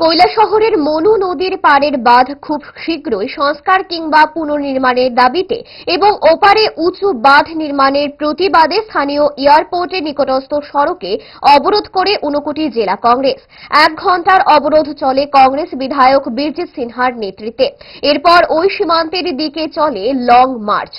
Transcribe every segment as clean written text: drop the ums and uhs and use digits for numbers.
কৈলাসহরের মনু নদীর পাড়ের বাঁধ খুব শীঘ্রই সংস্কার কিংবা পুনর্নির্মাণের দাবিতে এবং ওপারে উঁচু বাঁধ নির্মাণের প্রতিবাদে স্থানীয় এয়ারপোর্টের নিকটস্থ সড়কে অবরোধ করে ঊনকোটি জেলা কংগ্রেস। 1 ঘণ্টার অবরোধ চলে কংগ্রেস বিধায়ক বীরজিৎ সিনহার নেতৃত্বে। এরপর ওই সীমান্তের দিকে চলে লং মার্চ।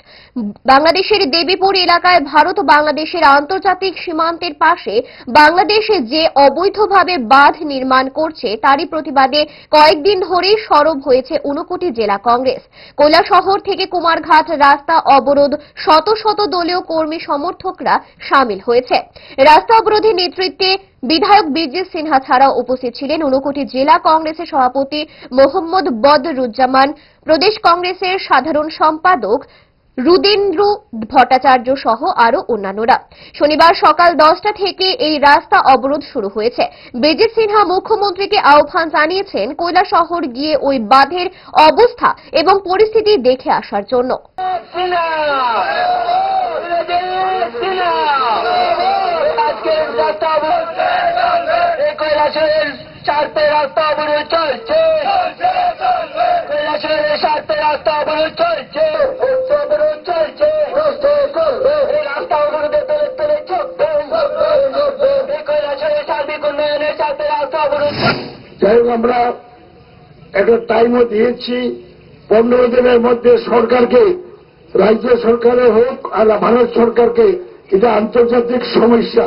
বাংলাদেশের দেবীপুর এলাকায় ভারত বাংলাদেশের আন্তর্জাতিক সীমান্তের পাশে বাংলাদেশে যে অবৈধভাবে বাঁধ নির্মাণ করছে তারই প্রতিবাদে কয়েকদিন ধরেই সরব হয়েছে ঊনকোটি জেলা কংগ্রেস। কৈলাসহর থেকে কুমারঘাট রাস্তা অবরোধ শত শত দলীয় কর্মী সমর্থকরা সামিল হয়েছে। রাস্তা অবরোধের নেতৃত্বে বিধায়ক বীরজিৎ সিনহা ছাড়াও উপস্থিত ছিলেন ঊনকোটি জেলা কংগ্রেসের সভাপতি মোহাম্মদ বদরুজ্জামান, প্রদেশ কংগ্রেসের সাধারণ সম্পাদক রুদেন্দ্র ভট্টাচার্য সহ আরো অন্যান্যরা। শনিবার সকাল 10টা থেকে এই রাস্তা অবরোধ শুরু হয়েছে। বীরজিৎ সিনহা মুখ্যমন্ত্রীকে আহ্বান জানিয়েছেন কৈলাসহর গিয়ে ওই বাঁধের অবস্থা এবং পরিস্থিতি দেখে আসার জন্য। যাই হোক, আমরা একটা টাইমও দিয়েছি 15 দিনের মধ্যে সরকারকে, রাজ্য সরকারের হোক আর ভারত সরকারকে, এটা আন্তর্জাতিক সমস্যা।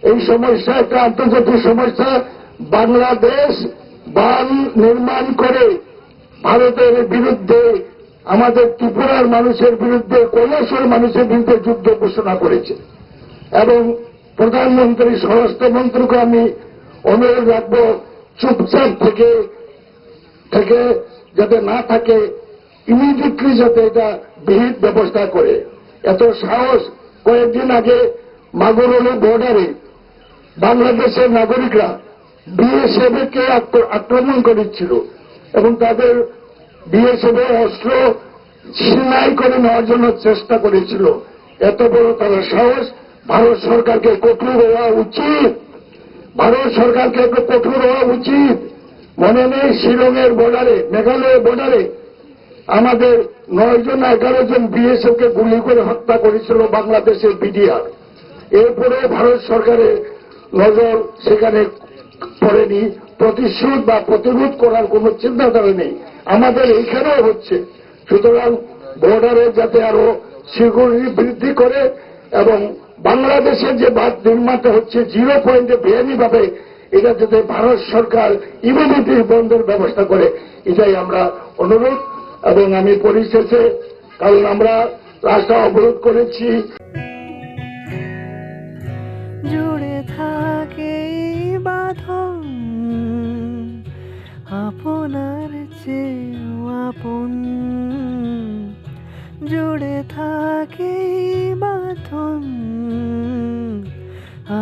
এই সমস্যা একটা আন্তর্জাতিক সমস্যা। বাংলাদেশ বাঁধ নির্মাণ করে ভারতের বিরুদ্ধে, আমাদের ত্রিপুরার মানুষের বিরুদ্ধে, কৈলাসহর মানুষের বিরুদ্ধে যুদ্ধ ঘোষণা করেছে। এবং প্রধানমন্ত্রী, স্বরাষ্ট্রমন্ত্রীকে আমি অনুরোধ রাখবো চুপচাপ থেকে যাতে না থাকে, ইমিডিয়েটলি যাতে এটা বিহিত ব্যবস্থা করে। এত সাহস! কয়েকদিন আগে মাগুরুল বর্ডারে বাংলাদেশের নাগরিকরা বিএসএফ কে আক্রমণ করেছিল এবং তাদের বিএসএফ অস্ত্র ছিনতাই করে নেওয়ার জন্য চেষ্টা করেছিল। এত বড় তাদের সাহস! ভারত সরকারকে কঠোর হওয়া উচিত। ভারত সরকারকে একটু কঠোর হওয়া উচিত। মনে নেই শিলংয়ের বর্ডারে, মেঘালয়ের বর্ডারে আমাদের 9 জন 11 জন বিএসএফ কে গুলি করে হত্যা করেছিল বাংলাদেশের বিডিআর। এরপরে ভারত সরকারের নজর সেখানে পড়েনি, প্রতিশোধ বা প্রতিরোধ করার কোন চিন্তাধারা নেই। আমাদের এইখানেও হচ্ছে। সুতরাং বর্ডারে যাতে আরো সিকিউরিটি বৃদ্ধি করে এবং বাংলাদেশের যে বাঁধ নির্মাণটা হচ্ছে 0 পয়েন্টে বেআইনিভাবে, এটা যাতে ভারত সরকার ইমিডিয়েটলি বন্ধের ব্যবস্থা করে, এটাই আমরা অনুরোধ। এবং আমি পরিশেষে, কারণ আমরা রাস্তা অবরোধ করেছি, জুড়ে থাকে বাঁধন আপনার চেয়েও আপন, জুড়ে থাকে বাঁধন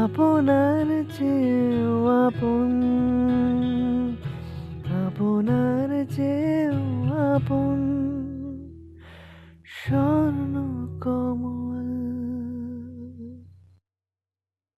আপনার চেয়েও আপন।